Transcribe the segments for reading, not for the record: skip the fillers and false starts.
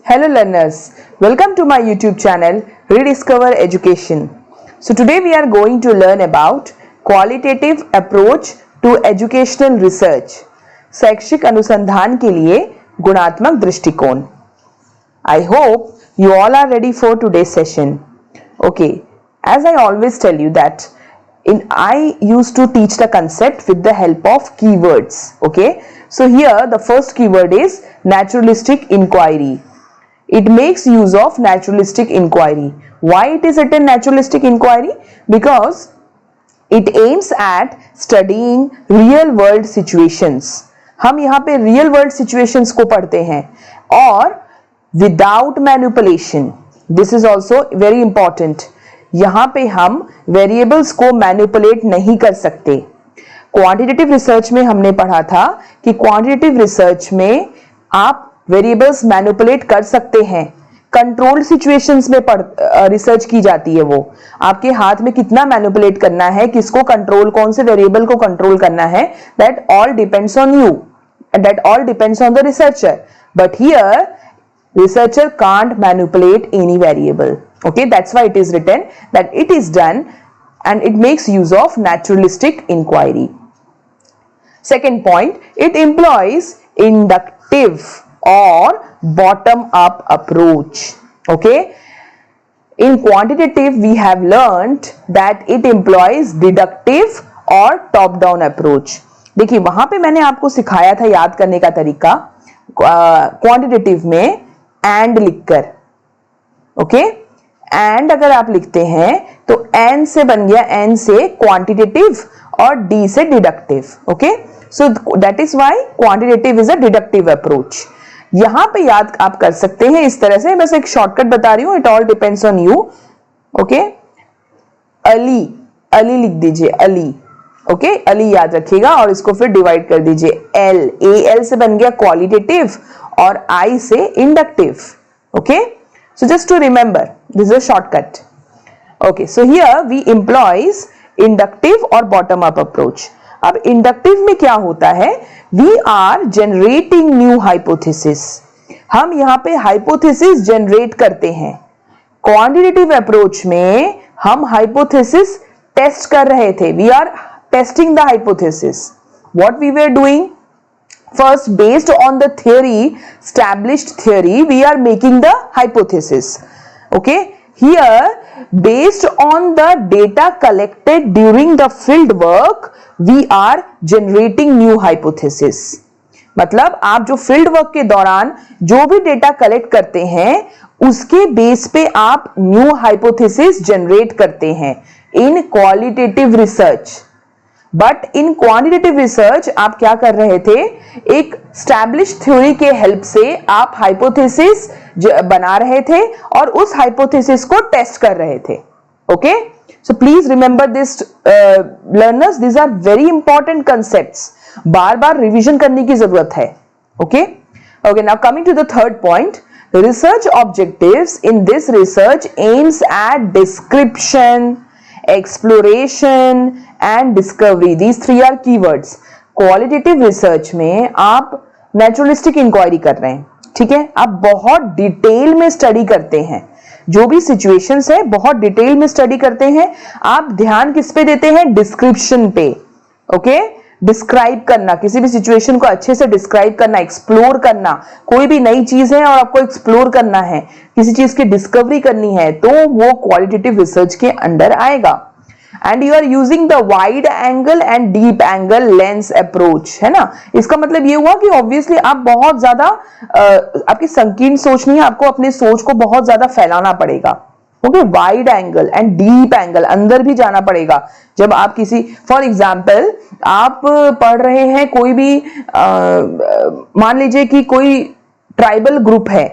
Hello learners, welcome to my YouTube channel Rediscover Education. So today we are going to learn about qualitative approach to educational research. शैक्षिक अनुसंधान के लिए गुणात्मक दृष्टिकोण. I hope you all are ready for today's session. Okay, as I always tell you that I used to teach the concept with the help of keywords. Okay, so here the first keyword is naturalistic inquiry. It makes use of naturalistic inquiry. Why it is written naturalistic inquiry? Because it aims at studying real world situations. हम यहाँ पे real world situations को पढ़ते हैं और without manipulation. This is also very important. यहाँ पे हम variables को manipulate नहीं कर सकते. Quantitative research में हमने पढ़ा था कि quantitative research में आप वेरिएबल्स मैनिपुलेट कर सकते हैं. कंट्रोल्ड सिचुएशंस में रिसर्च की जाती है. वो आपके हाथ में कितना मैनिपुलेट करना है, किसको कंट्रोल, कौन से वेरिएबल को कंट्रोल करना है, that all depends on you and that all depends on the researcher. But here researcher can't manipulate any variable. Okay, that's why it is written that it is done and it makes use of naturalistic inquiry. Second point, it employs inductive or bottom up approach. Okay, in quantitative we have learned that it employs deductive or top down approach. देखिए वहां पे मैंने आपको सिखाया था याद करने का तरीका क्वांटिटेटिव में and लिखकर. ओके, and अगर आप लिखते हैं तो n से बन गया n से क्वांटिटेटिव और d से deductive. Okay, so that is why quantitative is a deductive approach. यहां पे याद आप कर सकते हैं इस तरह से, बस एक शॉर्टकट बता रही हूं. It all depends on you. Okay, Ali, Ali लिख दीजिए, अली. ओके, अली याद रखिएगा और इसको फिर डिवाइड कर दीजिए. एल, ए एल से बन गया क्वालिटेटिव और I say inductive. Okay, so just to remember this is a shortcut. Okay, so here we employs inductive और बॉटम अप अप्रोच. अब इंडक्टिव में क्या होता है, we are generating new hypothesis. हम यहाँ पे हाइपोथेसिस जनरेट करते हैं. क्वांटिटेटिव अप्रोच में हम हाइपोथेसिस टेस्ट कर रहे थे. We are testing the hypothesis. What we were doing, first based on the theory, established theory, we are making the hypothesis. Okay, here based on the data collected during the field work we are generating new hypothesis. मतलब आप जो field work के दौरान जो भी data collect करते हैं उसके बेस पे आप न्यू हाइपोथेसिस जनरेट करते हैं इन qualitative research. But in quantitative research आप क्या कर रहे थे, एक स्टैब्लिश थ्योरी के हेल्प से आप हाइपोथेसिस बना रहे थे और उस हाइपोथेसिस को टेस्ट कर रहे थे. Okay, so please remember this learners, this are very important concepts. बार बार रिवीजन करने की जरूरत है. Okay okay, now coming to the third point, research objectives in this research aims at description, exploration and discovery. These three are keywords. Qualitative research में आप naturalistic inquiry कर रहे हैं. ठीक है, आप बहुत डिटेल में स्टडी करते हैं. जो भी सिचुएशंस है बहुत डिटेल में स्टडी करते हैं. आप ध्यान किस पे देते हैं, डिस्क्रिप्शन पे. ओके, डिस्क्राइब करना, किसी भी सिचुएशन को अच्छे से डिस्क्राइब करना, एक्सप्लोर करना. कोई भी नई चीज है और आपको एक्सप्लोर करना है, किसी चीज की डिस्कवरी करनी है, तो वो क्वालिटेटिव रिसर्च के अंडर आएगा. And you are using the wide angle and deep angle lens approach, है ना. इसका मतलब ये हुआ कि ऑब्वियसली आप बहुत ज्यादा आपकी संकीर्ण सोच नहीं है, आपको अपने सोच को बहुत ज्यादा फैलाना पड़ेगा. Okay, wide angle and deep angle, अंदर भी जाना पड़ेगा. जब आप किसी, फॉर एग्जाम्पल आप पढ़ रहे हैं कोई भी मान लीजिए कि कोई ट्राइबल ग्रुप है.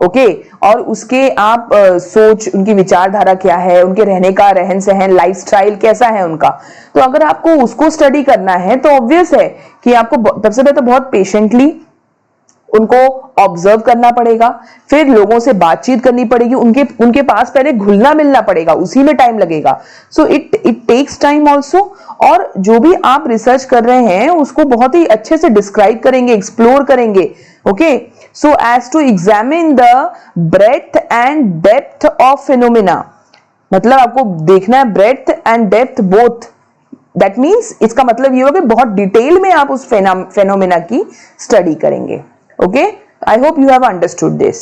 ओके, और उसके आप सोच, उनकी विचारधारा क्या है, उनके रहने का रहन सहन, लाइफस्टाइल कैसा है उनका, तो अगर आपको उसको स्टडी करना है तो ऑब्वियस है कि आपको सबसे पहले तो बहुत पेशेंटली उनको ऑब्जर्व करना पड़ेगा, फिर लोगों से बातचीत करनी पड़ेगी, उनके पास पहले घुलना मिलना पड़ेगा, उसी में टाइम लगेगा। So it takes time also. और जो भी आप रिसर्च कर रहे हैं उसको बहुत ही अच्छे से डिस्क्राइब करेंगे, एक्सप्लोर करेंगे। Okay, so as to examine the breadth and depth of phenomena, मतलब आपको देखना है breadth and depth both. That means इसका मतलब ये होगा कि बहुत डिटेल में आप उस फेनोमेना की स्टडी करेंगे। Okay, I hope you have understood this.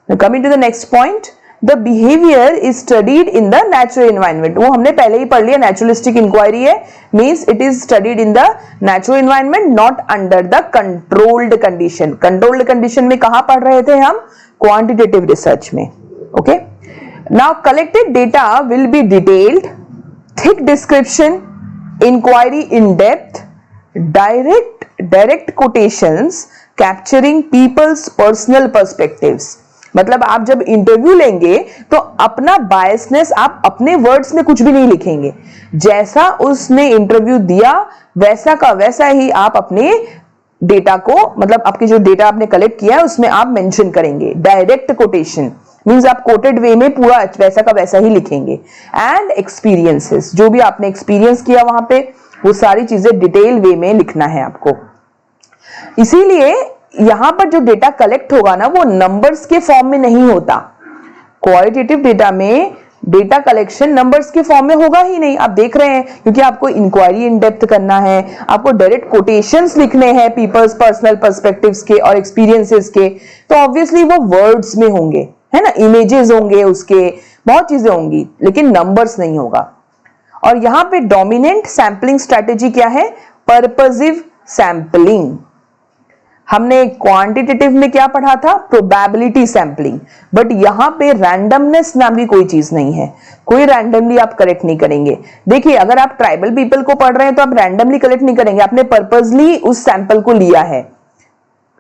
Coming to the next point, the behaviour is studied in the natural environment. वो हमने पहले ही पढ़ लिया, नेचुरलिस्टिक इंक्वायरी है, means it is studied in the natural environment, not under the controlled condition. Controlled condition में कहां पढ़ रहे थे हम? क्वांटिटेटिव रिसर्च में। Okay, now collected data will be detailed, thick description, inquiry in depth, direct quotations capturing people's personal perspectives। मतलब आप जब इंटरव्यू लेंगे तो अपना बायसनेस आप अपने वर्ड्स में कुछ भी नहीं लिखेंगे, जैसा उसने इंटरव्यू दिया वैसा का वैसा ही आप अपने डेटा को, मतलब आपके जो डेटा आपने कलेक्ट किया है उसमें आप मेंशन करेंगे। डायरेक्ट कोटेशन मीन्स आप कोटेड वे में पूरा वैसा का वैसा ही लिखेंगे। एंड एक्सपीरियंसेस, जो भी आपने एक्सपीरियंस किया वहां पे वो सारी चीजें डिटेल वे में लिखना है आपको। इसीलिए यहां पर जो डेटा कलेक्ट होगा ना वो नंबर्स के फॉर्म में नहीं होता। क्वालिटेटिव डेटा में डेटा कलेक्शन नंबर्स के फॉर्म में होगा ही नहीं। आप देख रहे हैं, क्योंकि आपको इंक्वायरी इन डेप्थ करना है, आपको डायरेक्ट कोटेशंस लिखने हैं पीपल्स पर्सनल पर्सपेक्टिव्स के और एक्सपीरियंसेस के, तो ऑब्वियसली वो वर्ड्स में होंगे, है ना, इमेजेस होंगे, उसके बहुत चीजें होंगी, लेकिन नंबर्स नहीं होगा। और यहां पे डोमिनेंट सैंपलिंग स्ट्रेटेजी क्या है? Purposive sampling. हमने क्वांटिटेटिव में क्या पढ़ा था? Probability sampling. बट यहां पे रैंडमनेस नाम की कोई चीज नहीं है, कोई रैंडमली आप कलेक्ट नहीं करेंगे। देखिए, अगर आप ट्राइबल पीपल को पढ़ रहे हैं तो आप रैंडमली कलेक्ट नहीं करेंगे, आपने पर्पसली उस सैंपल को लिया है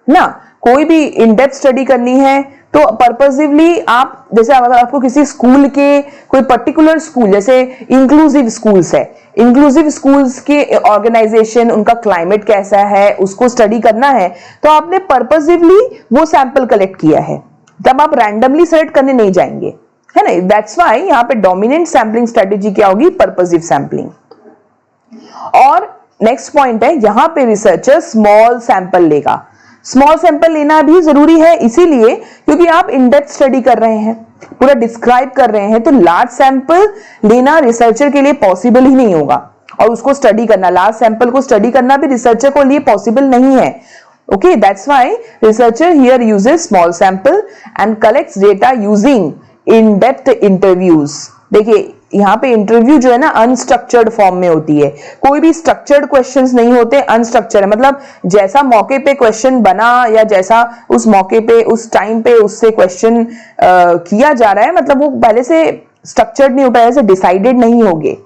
ना। कोई भी इन डेप्थ स्टडी करनी है तो पर्पसिवली आप, जैसे अगर आपको किसी स्कूल के कोई पर्टिकुलर स्कूल, जैसे इंक्लूसिव स्कूल्स है, इंक्लूसिव स्कूल्स के ऑर्गेनाइजेशन, उनका क्लाइमेट कैसा है, उसको स्टडी करना है, तो आपने पर्पसिवली वो सैंपल कलेक्ट किया है, तब आप रैंडमली सेलेक्ट करने नहीं जाएंगे, है ना। दैट्स व्हाई यहाँ पे डोमिनेंट सैंपलिंग स्ट्रेटेजी क्या होगी? Purposive sampling. और नेक्स्ट पॉइंट है, यहां पे रिसर्चर स्मॉल सैंपल लेगा। स्मॉल सैंपल लेना भी जरूरी है, इसीलिए क्योंकि आप इन डेप्थ स्टडी कर रहे हैं, पूरा डिस्क्राइब कर रहे हैं, तो लार्ज सैंपल लेना रिसर्चर के लिए पॉसिबल ही नहीं होगा। और उसको स्टडी करना, लार्ज सैंपल को स्टडी करना भी रिसर्चर को लिए पॉसिबल नहीं है। Okay, that's why researcher here uses small sample and collects data using in depth interviews. देखिए, यहाँ पे इंटरव्यू जो है ना अनस्ट्रक्चर्ड फॉर्म में होती है, कोई भी स्ट्रक्चर्ड क्वेश्चंस नहीं होते, अनस्ट्रक्चर्ड, मतलब जैसा मौके पे क्वेश्चन बना या जैसा उस मौके पे उस टाइम पे उससे क्वेश्चन किया जा रहा है, मतलब वो पहले से स्ट्रक्चर्ड नहीं होता, ऐसे डिसाइडेड नहीं होंगे।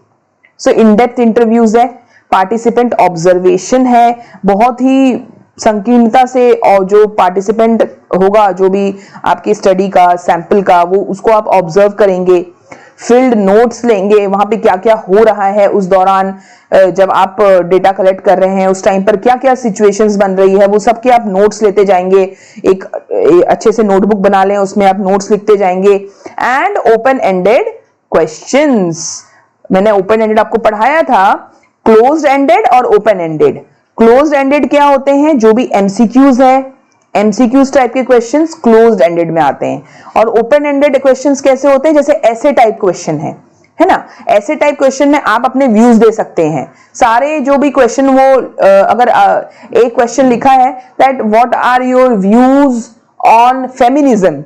सो इन डेप्थ इंटरव्यूज है, पार्टिसिपेंट ऑब्जर्वेशन है, बहुत ही संकीर्णता से, और जो पार्टिसिपेंट होगा जो भी आपकी स्टडी का सैंपल का, वो उसको आप ऑब्जर्व करेंगे, फील्ड नोट्स लेंगे, वहां पे क्या क्या हो रहा है उस दौरान, जब आप डेटा कलेक्ट कर रहे हैं उस टाइम पर क्या क्या सिचुएशंस बन रही है, वो सब के आप नोट्स लेते जाएंगे। एक अच्छे से नोटबुक बना लें, उसमें आप नोट्स लिखते जाएंगे। एंड ओपन एंडेड क्वेश्चंस, मैंने ओपन एंडेड आपको पढ़ाया था, क्लोज्ड एंडेड और ओपन एंडेड। क्लोज्ड एंडेड क्या होते हैं? जो भी एमसीक्यूज है, एमसीक्यूज टाइप के क्वेश्चंस क्लोज्ड एंडेड में आते हैं। और ओपन एंडेड क्वेश्चंस कैसे होते हैं? जैसे ऐसे टाइप क्वेश्चन है ना, ऐसे टाइप क्वेश्चन में आप अपने व्यूज दे सकते हैं। सारे जो भी क्वेश्चन, वो अगर एक क्वेश्चन लिखा है that what are your views on feminism,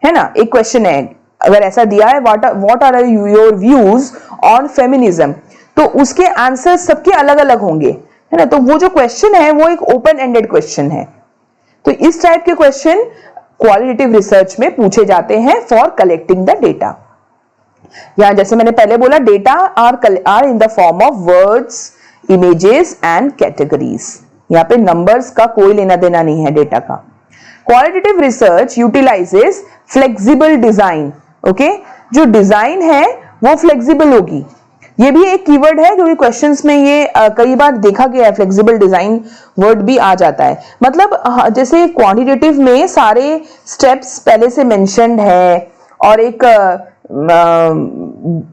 है ना, एक क्वेश्चन है, अगर ऐसा दिया है what are your views on feminism, तो उसके आंसर सबके अलग अलग होंगे, है ना। तो वो जो क्वेश्चन है वो एक ओपन एंडेड क्वेश्चन है। तो इस टाइप के क्वेश्चन क्वालिटेटिव रिसर्च में पूछे जाते हैं फॉर कलेक्टिंग द डेटा। या जैसे मैंने पहले बोला, data are in the form of words, images and categories. यहाँ पे नंबर्स का कोई लेना देना नहीं है डेटा का। Qualitative research utilises flexible design. Okay, जो डिजाइन है वो फ्लेक्सिबल होगी। ये भी एक कीवर्ड है क्योंकि क्वेश्चंस में ये कई बार देखा गया है, फ्लेक्सिबल डिजाइन वर्ड भी आ जाता है। मतलब जैसे क्वांटिटेटिव में सारे स्टेप्स पहले से मेंशन्ड है और एक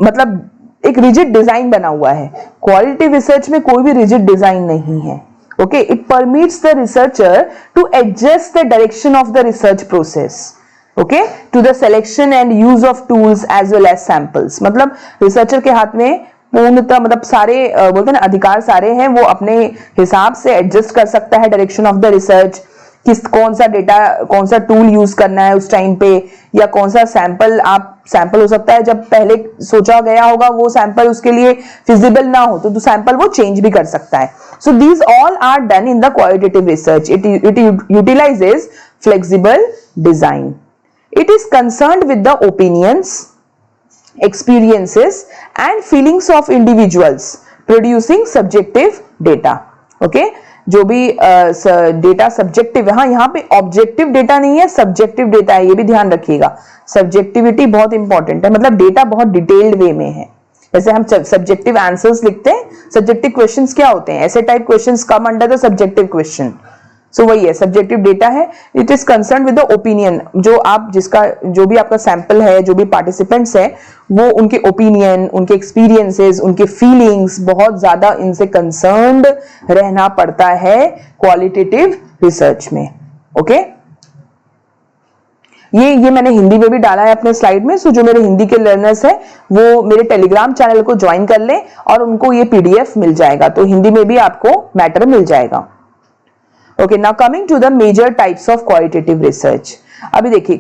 मतलब एक रिजिड डिजाइन बना हुआ है। क्वालिटेटिव रिसर्च में कोई भी रिजिड डिजाइन नहीं है। Okay, it permits the researcher to adjust the direction of the research process, okay, to the selection and use of tools as well as samples. मतलब researcher के हाथ में पूर्णतः मतलब सारे बोलते हैं ना अधिकार सारे हैं, वो अपने हिसाब से एडजस्ट कर सकता है डायरेक्शन ऑफ द रिसर्च, कौन सा डेटा कौन सा टूल यूज करना है उस टाइम पे, या कौन सा सैंपल हो सकता है जब पहले सोचा गया होगा वो सैंपल उसके लिए फिजिबल ना हो तो सैंपल वो चेंज भी कर सकता है। So these all are done in the qualitative research. It utilises flexible design. It is concerned with the opinions, experiences and feelings of individuals producing subjective data. Okay? जो भी डेटा सब्जेक्टिव है, हाँ यहाँ पे ऑब्जेक्टिव डेटा नहीं है, subjective data है, ये भी ध्यान रखिएगा। सब्जेक्टिविटी बहुत इंपॉर्टेंट है, मतलब डेटा बहुत डिटेल्ड वे में है। जैसे हम सब्जेक्टिव आंसर्स लिखते हैं, सब्जेक्टिव क्वेश्चंस क्या होते हैं, ऐसे type questions come under the subjective question. So वही है, सब्जेक्टिव डेटा है। It is concern with the opinion, जो भी आपका सैंपल है, जो भी पार्टिसिपेंट्स है, वो उनके ओपिनियन, उनके एक्सपीरियंसेस, उनके फीलिंग्स, बहुत ज्यादा इनसे कंसर्न्ड रहना पड़ता है क्वालिटेटिव रिसर्च में। ओके, ये मैंने हिंदी में भी डाला है अपने स्लाइड में। सो जो मेरे हिंदी के लर्नर्स हैं वो मेरे टेलीग्राम चैनल को ज्वाइन कर लें और उनको ये पीडीएफ मिल जाएगा, तो हिंदी में भी आपको मैटर मिल जाएगा। Okay, now coming to the major types of qualitative research. अभी देखिए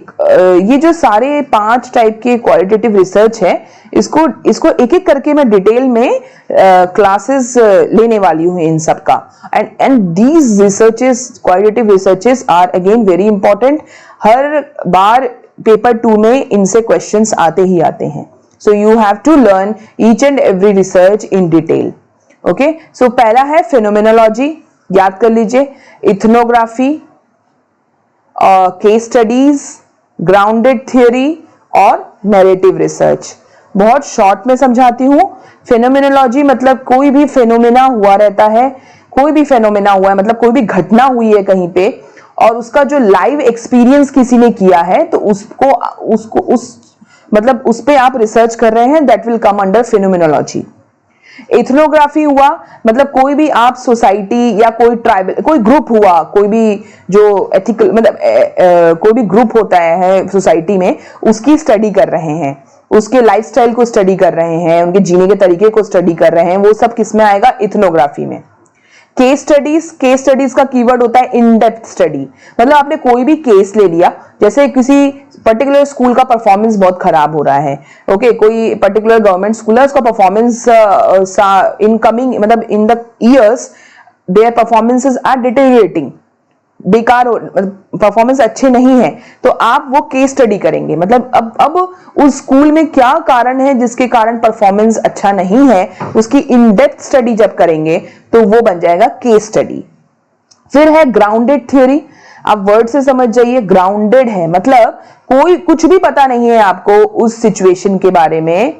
ये जो सारे 5 टाइप के क्वालिटेटिव रिसर्च है, इसको एक एक करके मैं डिटेल में क्लासेस लेने वाली हूँ इन सब का। And these researches, qualitative researches are again very important. हर बार पेपर 2 में इनसे क्वेश्चंस आते ही आते हैं। So you have to learn each and every research in detail. Okay, so पहला है फिनोमेनोलॉजी, याद कर लीजिए, ethnography, case studies, grounded theory और नैरेटिव रिसर्च। बहुत शॉर्ट में समझाती हूं। फेनोमेनोलॉजी मतलब कोई भी फेनोमेना हुआ रहता है, कोई भी फेनोमेना हुआ है मतलब कोई भी घटना हुई है कहीं पे और उसका जो लाइव एक्सपीरियंस किसी ने किया है तो उस पे आप रिसर्च कर रहे हैं, that will come under phenomenology. Ethnography हुआ मतलब कोई भी आप सोसाइटी या कोई ट्राइबल कोई ग्रुप हुआ, कोई भी जो एथिकल मतलब कोई भी ग्रुप होता है सोसाइटी में, उसकी स्टडी कर रहे हैं, उसके लाइफस्टाइल को स्टडी कर रहे हैं, उनके जीने के तरीके को स्टडी कर रहे हैं, वो सब किस में आएगा, इथनोग्राफी में। केस स्टडीज का कीवर्ड होता है इन डेप्थ स्टडी। मतलब आपने कोई भी केस ले लिया, जैसे किसी पर्टिकुलर स्कूल का परफॉर्मेंस बहुत खराब हो रहा है, ओके, कोई पर्टिकुलर गवर्नमेंट स्कूल है, उसका परफॉर्मेंस इनकमिंग मतलब in the years their performances are deteriorating, बेकार परफॉर्मेंस अच्छे नहीं है, तो आप वो केस स्टडी करेंगे। मतलब अब उस स्कूल में क्या कारण है जिसके कारण परफॉर्मेंस अच्छा नहीं है, उसकी इन डेप्थ स्टडी जब करेंगे तो वो बन जाएगा केस स्टडी। फिर है ग्राउंडेड थ्योरी। आप वर्ड से समझ जाइए, ग्राउंडेड है मतलब कोई कुछ भी पता नहीं है आपको उस सिचुएशन के बारे में,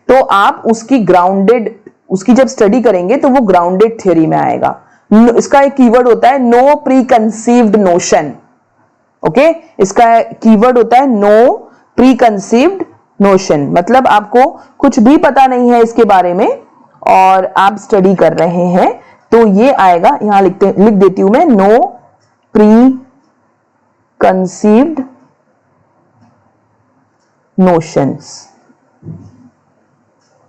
तो आप उसकी जब स्टडी करेंगे तो वो ग्राउंडेड थ्योरी में आएगा। इसका एक कीवर्ड होता है no preconceived notion. Okay, इसका कीवर्ड होता है नो प्री कंसीव्ड नोशन, मतलब आपको कुछ भी पता नहीं है इसके बारे में और आप स्टडी कर रहे हैं, तो ये आएगा, यहां लिख देती हूं मैं, no preconceived notions.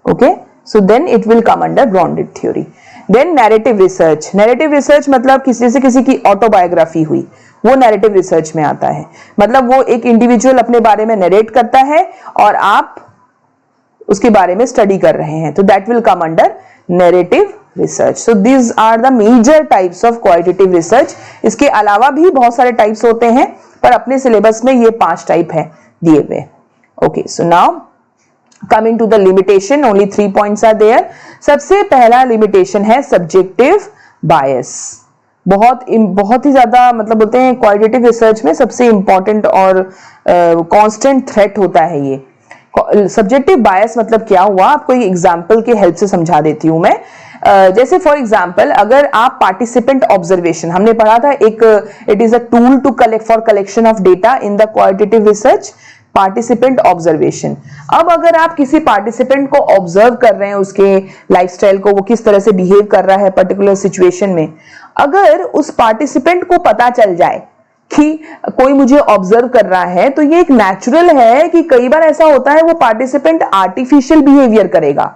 Okay, so then it will come under grounded theory. Then narrative research मतलब किसी की ऑटोबायोग्राफी हुई, वो नैरेटिव रिसर्च में आता है। मतलब वो एक इंडिविजुअल अपने बारे में नरेट करता है और आप उसके बारे में स्टडी कर रहे हैं, तो that will come under narrative research. So these are the major types of qualitative research. इसके अलावा भी बहुत सारे टाइप्स होते हैं, पर अपने सिलेबस में ये 5 टाइप है दिए हुए। Okay, so now coming to the limitation, only 3 points are there. सबसे पहला लिमिटेशन है सब्जेक्टिव बायस। बहुत ही ज्यादा मतलब बोलते हैं क्वालिटेटिव रिसर्च में सबसे इंपॉर्टेंट और कांस्टेंट थ्रेट होता है ये। सब्जेक्टिव बायस मतलब क्या हुआ, आपको एक एग्जांपल के हेल्प से समझा देती हूं मैं। जैसे फॉर एग्जांपल अगर आप पार्टिसिपेंट ऑब्जर्वेशन, हमने पढ़ा था एक, it is a tool to collect for collection of data in the qualitative research, participant observation. अब अगर आप किसी पार्टिसिपेंट को ऑब्जर्व कर रहे हैं, उसके लाइफस्टाइल को, वो किस तरह से बिहेव कर रहा है पर्टिकुलर सिचुएशन में, अगर उस पार्टिसिपेंट को पता चल जाए कि कोई मुझे ऑब्जर्व कर रहा है, तो ये एक नेचुरल है कि कई बार ऐसा होता है वो पार्टिसिपेंट आर्टिफिशियल बिहेवियर करेगा।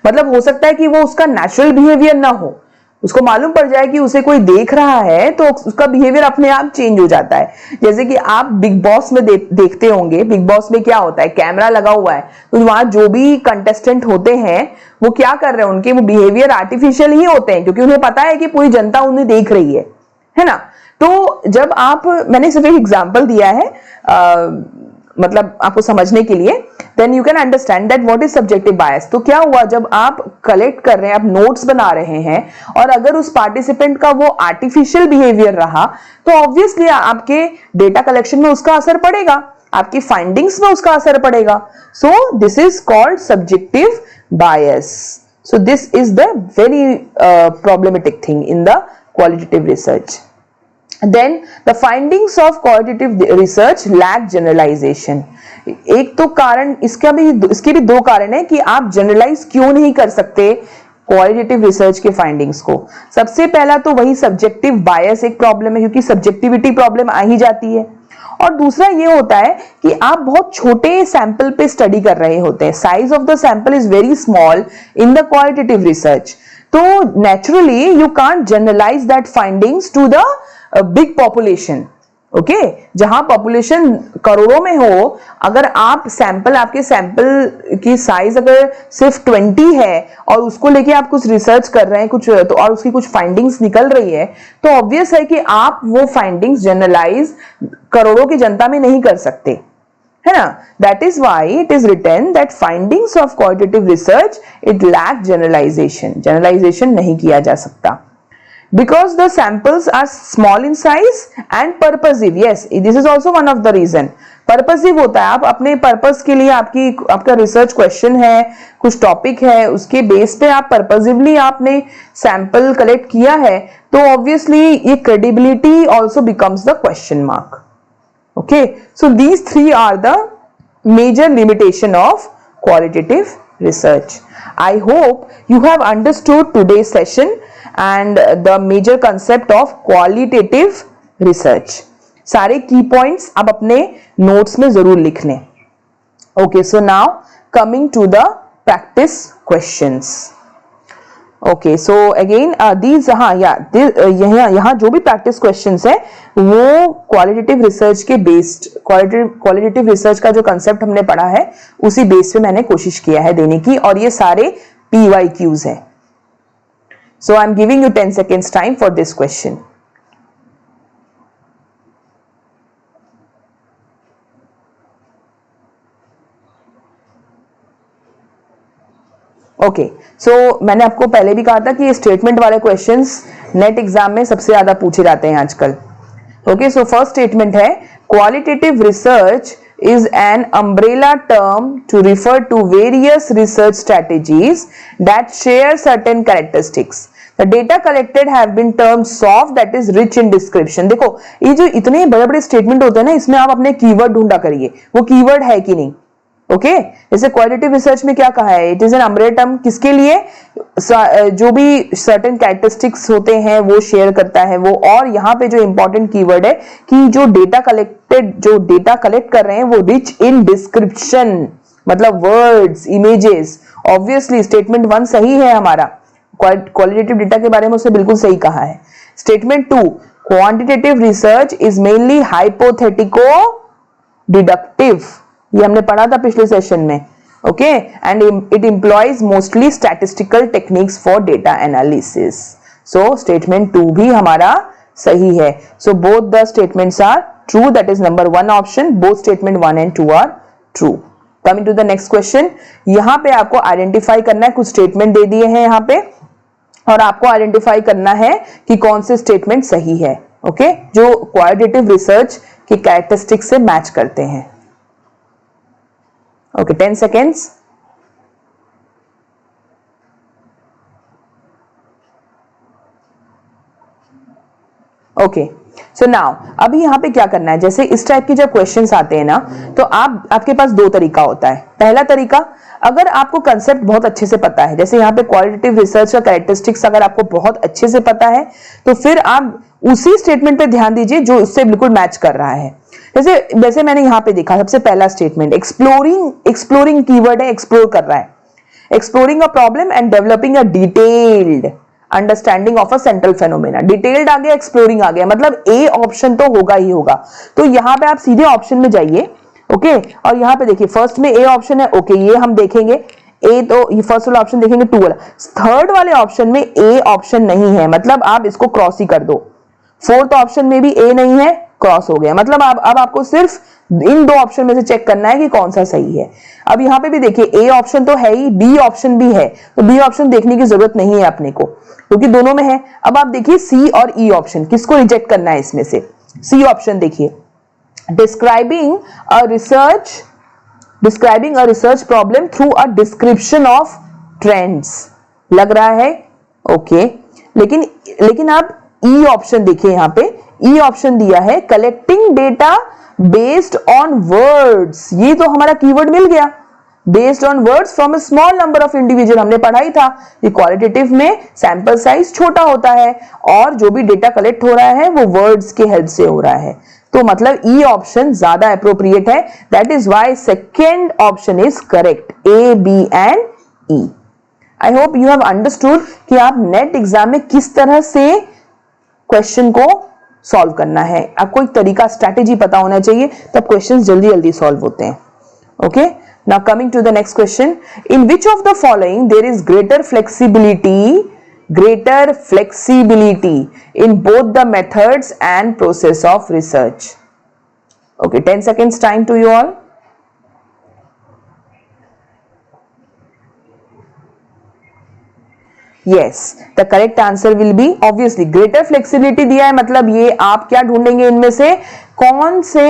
मतलब हो सकता है कि वो उसका नेचुरल बिहेवियर ना हो, उसको मालूम पड़ जाए कि उसे कोई देख रहा है तो उसका बिहेवियर अपने आप चेंज हो जाता है। जैसे कि आप बिग बॉस में देखते होंगे, बिग बॉस में क्या होता है, कैमरा लगा हुआ है तो वहां जो भी कंटेस्टेंट होते हैं वो क्या कर रहे हैं, उनके वो बिहेवियर आर्टिफिशियल ही होते हैं, क्योंकि उन्हें पता है कि पूरी जनता उन्हें देख रही है ना। तो जब आप, मैंने सिर्फ एक एग्जांपल दिया है मतलब आपको समझने के लिए, then you can understand that what is subjective bias. तो क्या हुआ, जब आप कलेक्ट कर रहे हैं, आप नोट्स बना रहे हैं, और अगर उस पार्टिसिपेंट का वो आर्टिफिशियल बिहेवियर रहा, तो ऑब्वियसली आपके डेटा कलेक्शन में उसका असर पड़ेगा, आपकी फाइंडिंग्स में उसका असर पड़ेगा। So this is called subjective bias. So this is the very problematic thing in the qualitative research. Then the findings of qualitative research lack generalization. एक तो कारण इसके भी दो कारण है कि आप जनरलाइज क्यों नहीं कर सकते क्वालिटेटिव रिसर्च के फाइंडिंग्स को। सबसे पहला तो वही सब्जेक्टिव बायस एक प्रॉब्लम है, क्योंकि सब्जेक्टिविटी प्रॉब्लम आ ही जाती है। और दूसरा ये होता है कि आप बहुत छोटे सैंपल पे स्टडी कर रहे होते हैं, size of the sample is very small in the qualitative research. तो naturally you can't generalize that findings to the big population. Okay, जहां पॉपुलेशन करोड़ों में हो, अगर आप सैंपल, आपके सैंपल की साइज अगर सिर्फ 20 है और उसको लेके आप कुछ रिसर्च कर रहे हैं कुछ तो, और उसकी कुछ फाइंडिंग्स निकल रही है, तो ऑब्वियस है कि आप वो फाइंडिंग्स जनरलाइज करोड़ों की जनता में नहीं कर सकते, है ना। That is why it is written that findings of qualitative research it lack generalisation. Generalisation नहीं किया जा सकता because the samples are small in size and purposive. Yes, this is also one of the reason. Purposive होता है, आप अपने purpose के लिए, आपका रिसर्च क्वेश्चन है, कुछ टॉपिक है, उसके बेस पे आप पर्पसिवली आपने सैंपल कलेक्ट किया है, तो ऑब्वियसली ये credibility also becomes the question mark. Okay, so these three are the major limitation of qualitative research. I hope you have understood today's session and the major concept of qualitative research. सारे की points आप अपने notes में जरूर लिख लें। Okay, so now coming to the practice questions. Okay, so again these, यहाँ जो भी प्रैक्टिस क्वेश्चंस है वो क्वालिटेटिव रिसर्च के बेस्ड, क्वालिटेटिव रिसर्च का जो कंसेप्ट हमने पढ़ा है उसी बेस पे मैंने कोशिश किया है देने की, और ये सारे PYQs है। So I am giving you 10 seconds time for this question. Okay, so मैंने आपको पहले भी कहा था कि ये स्टेटमेंट वाले क्वेश्चंस नेट एग्जाम में सबसे ज्यादा पूछे जाते हैं आजकल। Okay, so फर्स्ट स्टेटमेंट है qualitative research is an umbrella term to refer to various research strategies that share certain characteristics. The data collected have been termed soft, that is rich in description. देखो ये जो इतने बड़े बड़े statement होते हैं ना, इसमें आप अपने कीवर्ड ढूंढा करिए, वो कीवर्ड है कि नहीं। ओके, जैसे क्वालिटेटिव रिसर्च में क्या कहा है, it is an umbrella term, किसके लिए, जो भी सर्टेन कैरेक्टरिस्टिक्स होते हैं वो शेयर करता है वो। और यहाँ पे जो इंपॉर्टेंट कीवर्ड है कि जो डेटा कलेक्ट कर रहे हैं वो रिच इन डिस्क्रिप्शन, मतलब वर्ड्स, इमेजेस। ऑब्वियसली स्टेटमेंट 1 सही है हमारा, क्वालिटेटिव डेटा के बारे में उसने बिल्कुल सही कहा है। Statement 2, quantitative research is mainly hypothetico deductive, ये हमने पढ़ा था पिछले सेशन में। Okay, and it employs mostly statistical techniques for data analysis. So statement 2 भी हमारा सही है। So both the statements are true, that is number 1 option, both statement 1 and 2 are true. Coming to the next question, यहाँ पे आपको identify करना है, कुछ स्टेटमेंट दे दिए हैं यहाँ पे, और आपको आइडेंटिफाई करना है कि कौन से स्टेटमेंट सही है। ओके, जो क्वालिटेटिव रिसर्च के कैरेक्टरिस्टिक्स से मैच करते हैं। Okay, 10 seconds. Okay, so now अभी यहाँ पे क्या करना है, जैसे इस टाइप के जब क्वेश्चंस आते हैं ना, तो आपके पास दो तरीका होता है। पहला तरीका, अगर आपको कंसेप्ट बहुत अच्छे से पता है, जैसे यहाँ पे क्वालिटेटिव रिसर्च का कैरेक्टरिस्टिक्स अगर आपको बहुत अच्छे से पता है, तो फिर आप उसी स्टेटमेंट पे ध्यान दीजिए जो उससे बिल्कुल मैच कर रहा है। जैसे मैंने यहाँ पे देखा, सबसे पहला स्टेटमेंट एक्सप्लोरिंग कीवर्ड है, एक्सप्लोर कर रहा है, exploring a problem and developing a detailed understanding of a central phenomena. Detailed आ गया, एक्सप्लोरिंग आ गया, मतलब ए ऑप्शन तो होगा ही होगा। तो यहां पे आप सीधे ऑप्शन में जाइए, ओके, और यहां पे देखिए फर्स्ट में ए ऑप्शन है, ओके, ये हम देखेंगे। ए तो ये फर्स्ट वाला ऑप्शन देखेंगे, टू वाला। थर्ड वाले ऑप्शन में ए ऑप्शन नहीं है, मतलब आप इसको क्रॉस ही कर दो। फोर्थ ऑप्शन में भी ए नहीं है, क्रॉस हो गया, मतलब अब आपको सिर्फ इन दो ऑप्शन में से चेक करना है कि कौन सा सही है। अब यहां पे भी देखिए ए ऑप्शन तो है ही, बी ऑप्शन भी है, तो बी ऑप्शन देखने की जरूरत नहीं है अपने को, क्योंकि दोनों में है। अब आप देखिए सी और ई ऑप्शन, किसको रिजेक्ट करना है इसमें से? सी ऑप्शन देखिए, describing a research problem through a description of trends, लग रहा है ओके। लेकिन आप ई ऑप्शन देखिए, यहां पे ई ऑप्शन दिया है collecting data based on words, ये तो हमारा कीवर्ड मिल गया, based on words from a small number of individual. हमने पढ़ा ही था कि क्वालिटेटिव में सैंपल साइज छोटा होता है और जो भी डेटा कलेक्ट हो रहा है वो वर्ड्स के हेल्प से हो रहा है, तो मतलब ई ऑप्शन ज्यादा अप्रोप्रिएट है। That is why second option is correct, A, B and E. I hope you have understood कि आप नेट एग्जाम में किस तरह से क्वेश्चन को सॉल्व करना है। आपको एक तरीका, स्ट्रैटेजी पता होना चाहिए, तब क्वेश्चंस जल्दी जल्दी सॉल्व होते हैं। Okay, now coming to the next question, in which of the following there is greater flexibility in both the methods and process of research? Okay, 10 seconds time to you all. Yes, the correct answer will be obviously greater flexibility दिया है, मतलब ये आप क्या ढूंढेंगे, इनमें से कौन से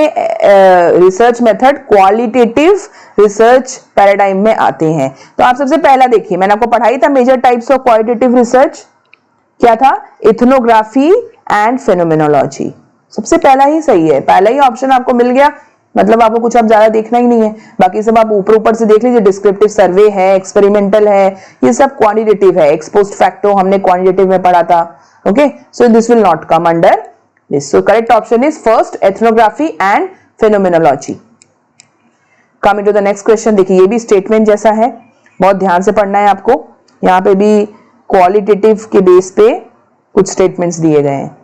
research method qualitative research paradigm में आते हैं। तो आप सबसे पहला देखिए, मैंने आपको पढ़ाई था major types of qualitative research, क्या था? Ethnography and phenomenology. सबसे पहला ही सही है, पहला ही ऑप्शन आपको मिल गया, मतलब आपको कुछ अब ज्यादा देखना ही नहीं है, बाकी सब आप ऊपर ऊपर से देख लीजिए। डिस्क्रिप्टिव सर्वे है, एक्सपेरिमेंटल है, ये सब क्वांटिटेटिव है। एक्स पोस्ट फैक्टो हमने क्वांटिटेटिव में पढ़ा था। Okay, so this will not come under this, so correct option is first, ethnography and phenomenology. Coming to the next question, देखिए ये भी स्टेटमेंट जैसा है, बहुत ध्यान से पढ़ना है आपको। यहाँ पे भी क्वालिटेटिव के बेस पे कुछ स्टेटमेंट्स दिए गए हैं।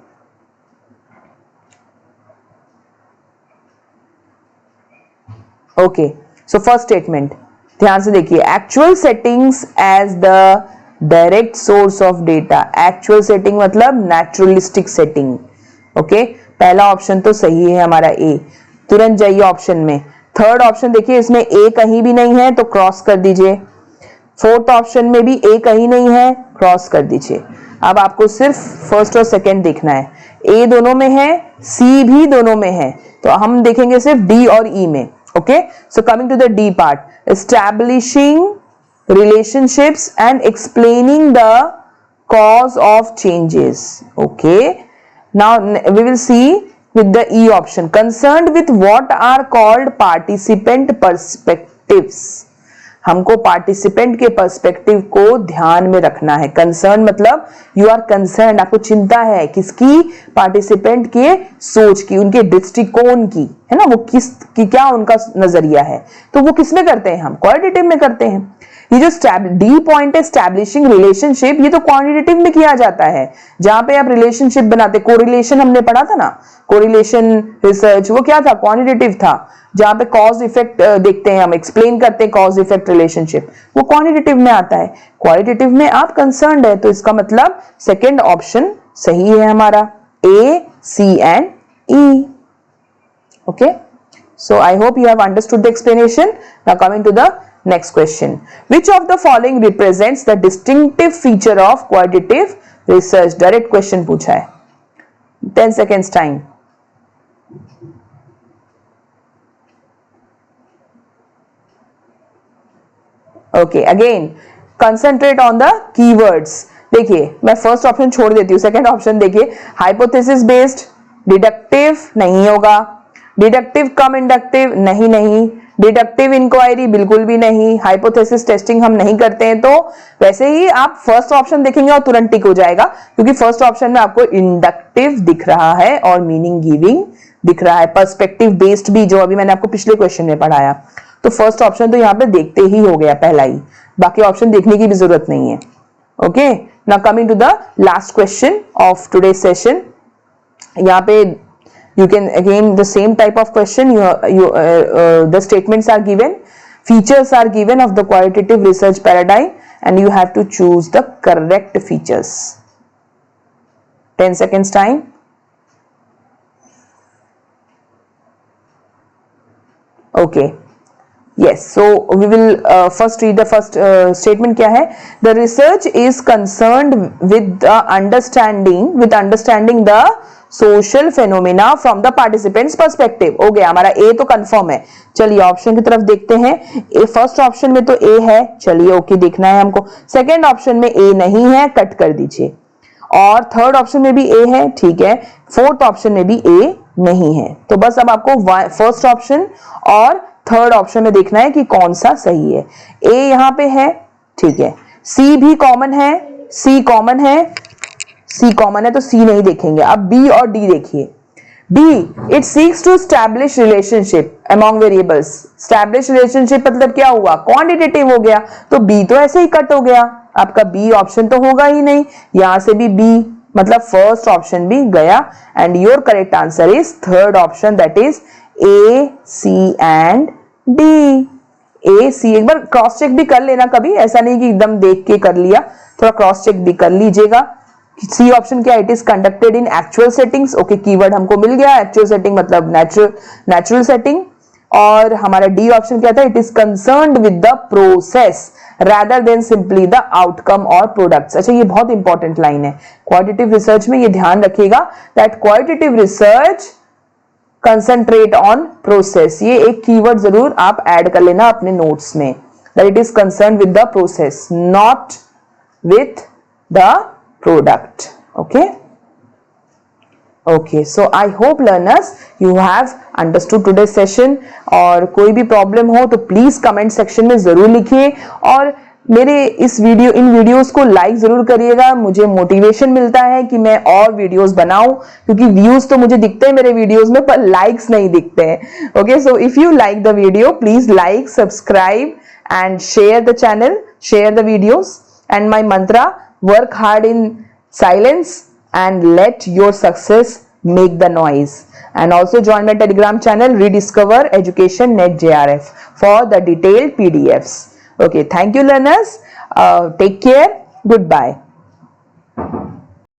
ओके, सो फर्स्ट स्टेटमेंट ध्यान से देखिए, actual settings as the direct source of data. Actual setting मतलब नेचुरलिस्टिक सेटिंग। ओके, पहला ऑप्शन तो सही है हमारा ए, तुरंत जाइए ऑप्शन में। थर्ड ऑप्शन देखिए, इसमें ए कहीं भी नहीं है तो क्रॉस कर दीजिए। फोर्थ ऑप्शन में भी ए कहीं नहीं है, क्रॉस कर दीजिए। अब आपको सिर्फ फर्स्ट और सेकंड देखना है, ए दोनों में है, सी भी दोनों में है, तो हम देखेंगे सिर्फ डी और ई में। Okay, so coming to the D part, establishing relationships and explaining the cause of changes. Okay, now we will see with the E option, concerned with what are called participant perspectives. हमको participant के perspective को ध्यान में रखना है। Concern मतलब you are concern, आपको चिंता है किसकी? पार्टिसिपेंट के सोच की, उनके दृष्टिकोण की, है ना, वो क्या उनका नजरिया है, तो वो किस में करते हैं? हम क्वालिटेटिव में करते हैं। ये जो डी पॉइंट है, एस्टैब्लिशिंग रिलेशनशिप, ये तो क्वांटिटेटिव में किया जाता है, जहां पे आप रिलेशनशिप बनाते। कोरिलेशन हमने पढ़ा था ना, कोरिलेशन रिसर्च, वो क्या था? क्वांटिटेटिव था, जहां पे कॉज इफेक्ट देखते हैं, हम एक्सप्लेन करते हैं कॉज इफेक्ट रिलेशनशिप, वो क्वांटिटेटिव में आता है। क्वालिटेटिव में आप कंसर्न्ड है, तो इसका मतलब सेकेंड ऑप्शन सही है हमारा, A, C and E. Okay, so I hope you have understood the explanation. Now coming to the next question, which of the following represents the distinctive feature of qualitative research? Direct question पूछा है, 10 seconds time. Okay, again concentrate on the keywords. देखिए मैं first option छोड़ देती हूँ, second option देखिए. Hypothesis based, deductive नहीं होगा. डिडक्टिव कम इंडक्टिव नहीं. डिडक्टिव इंक्वायरी बिल्कुल भी नहीं. हाइपोथेसिस टेस्टिंग हम नहीं करते हैं. तो वैसे ही आप फर्स्ट ऑप्शन देखेंगे और तुरंत टिक हो जाएगा, क्योंकि फर्स्ट ऑप्शन में आपको इंडक्टिव दिख रहा है और मीनिंग गिविंग दिख रहा है. पर्सपेक्टिव बेस्ड भी, जो अभी मैंने आपको पिछले क्वेश्चन में पढ़ाया. तो फर्स्ट ऑप्शन तो यहाँ पे देखते ही हो गया पहला ही, बाकी ऑप्शन देखने की भी जरूरत नहीं है. Okay, now coming to the last question of today session. यहाँ पे you can again the same type of question, the statements are given, features are given of the qualitative research paradigm, and you have to choose the correct features. 10 seconds time. Okay, yes, so we will first read the first statement. क्या है? The research is concerned with understanding the social phenomena from the participants perspective. हो गया, हमारा ए तो confirm है. चलिए option की तरफ देखते हैं. ए फर्स्ट ऑप्शन में तो ए है, चलिए ओके देखना है हमको. सेकंड ऑप्शन में ए नहीं है, कट कर दीजिए. और थर्ड ऑप्शन में भी ए है, ठीक है. फोर्थ ऑप्शन में भी ए नहीं है. तो बस अब आपको फर्स्ट ऑप्शन और थर्ड ऑप्शन में देखना है कि कौन सा सही है. ए यहां पे है, ठीक है. सी भी कॉमन है, सी कॉमन है, सी कॉमन है तो सी नहीं देखेंगे. अब बी और डी देखिए. B, it seeks to establish relationship among variables. Establish relationship मतलब क्या हुआ? क्वांटिटेटिव हो गया. तो बी तो ऐसे ही कट हो गया. आपका बी ऑप्शन तो होगा ही नहीं. यहां से भी बी, मतलब फर्स्ट ऑप्शन भी गया. And your correct answer is third option, that is A, C and D. A, C एक बार क्रॉस चेक भी कर लेना कभी, ऐसा नहीं कि एकदम देख के कर लिया, थोड़ा क्रॉस चेक भी कर लीजिएगा. सी ऑप्शन क्या? It is conducted in actual settings. Okay, keyword हमको मिल गया. एक्चुअल सेटिंग मतलब नेचुरल सेटिंग. और हमारा डी ऑप्शन क्या था? It is concerned with the process rather than simply the outcome or products. अच्छा, ये बहुत इंपॉर्टेंट लाइन है. क्वालिटेटिव रिसर्च में ये ध्यान रखिएगा that qualitative research concentrate on process. ये एक कीवर्ड जरूर आप ऐड कर लेना अपने नोट्स में, that it is concern with the process, not with the product. Okay, Okay, so I hope learners you have understood today's session. और कोई भी प्रॉब्लम हो तो प्लीज कमेंट सेक्शन में जरूर लिखिए. और मेरे इन वीडियोस को लाइक जरूर करिएगा. मुझे मोटिवेशन मिलता है कि मैं और वीडियोस बनाऊं, क्योंकि व्यूज तो मुझे दिखते हैं मेरे वीडियोस में, पर लाइक्स नहीं दिखते हैं. Okay, so if you like the video please like, subscribe and share the channel, share the videos. And my Mantra, work hard in silence and let your success make the noise. And also join my Telegram channel Rediscover Education Net JRF for the detailed PDFs. Okay, thank you learners. Take care. Goodbye.